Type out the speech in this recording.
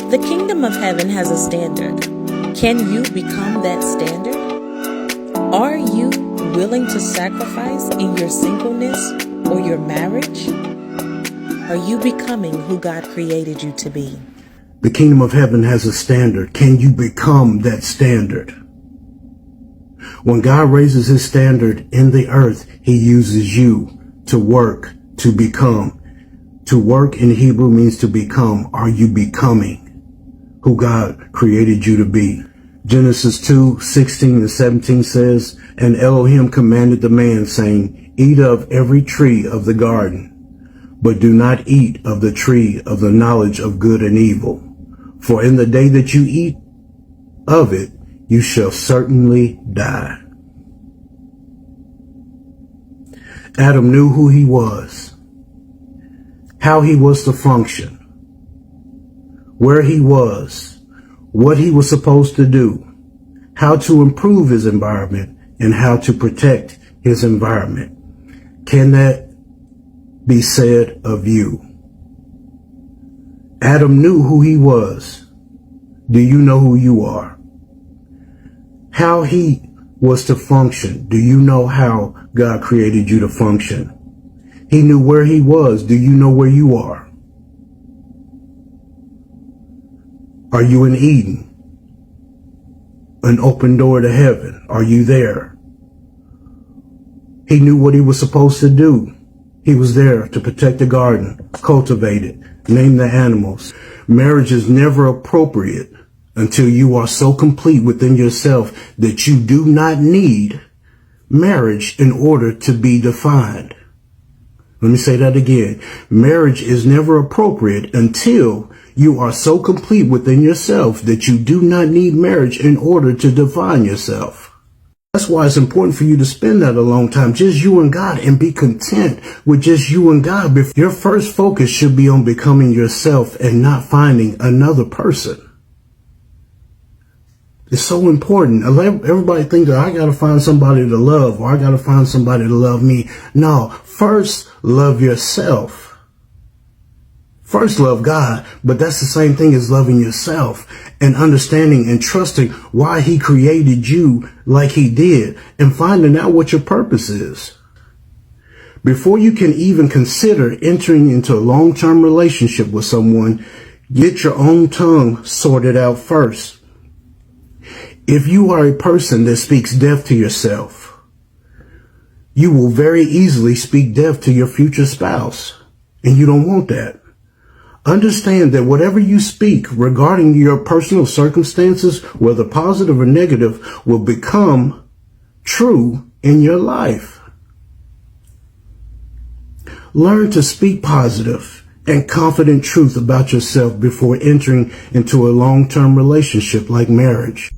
The kingdom of heaven has a standard. Can you become that standard? Are you willing to sacrifice in your singleness or your marriage? Are you becoming who God created you to be? The kingdom of heaven has a standard. Can you become that standard? When God raises his standard in the earth, he uses you to work, to become. To work in Hebrew means to become. Are you becoming who God created you to be? Genesis 2:16 and 17 says, "And Elohim commanded the man, saying, Eat of every tree of the garden, but do not eat of the tree of the knowledge of good and evil. For in the day that you eat of it, you shall certainly die." Adam knew who he was, how he was to function, where he was, what he was supposed to do, how to improve his environment, and how to protect his environment. Can that be said of you? Adam knew who he was. Do you know who you are? How he was to function. Do you know how God created you to function? He knew where he was. Do you know where you are? Are you in Eden? An open door to heaven. Are you there? He knew what he was supposed to do. He was there to protect the garden, cultivate it, name the animals. Marriage is never appropriate until you are so complete within yourself that you do not need marriage in order to be defined. Let me say that again. Marriage is never appropriate until you are so complete within yourself that you do not need marriage in order to define yourself. That's why it's important for you to spend that alone time, just you and God, and be content with just you and God. Your first focus should be on becoming yourself and not finding another person. It's so important. Everybody thinks that I got to find somebody to love, or I got to find somebody to love me. No, first love yourself. First love God, but that's the same thing as loving yourself and understanding and trusting why he created you like he did and finding out what your purpose is. Before you can even consider entering into a long-term relationship with someone, get your own tongue sorted out first. If you are a person that speaks death to yourself, you will very easily speak death to your future spouse, and you don't want that. Understand that whatever you speak regarding your personal circumstances, whether positive or negative, will become true in your life. Learn to speak positive and confident truth about yourself before entering into a long-term relationship like marriage.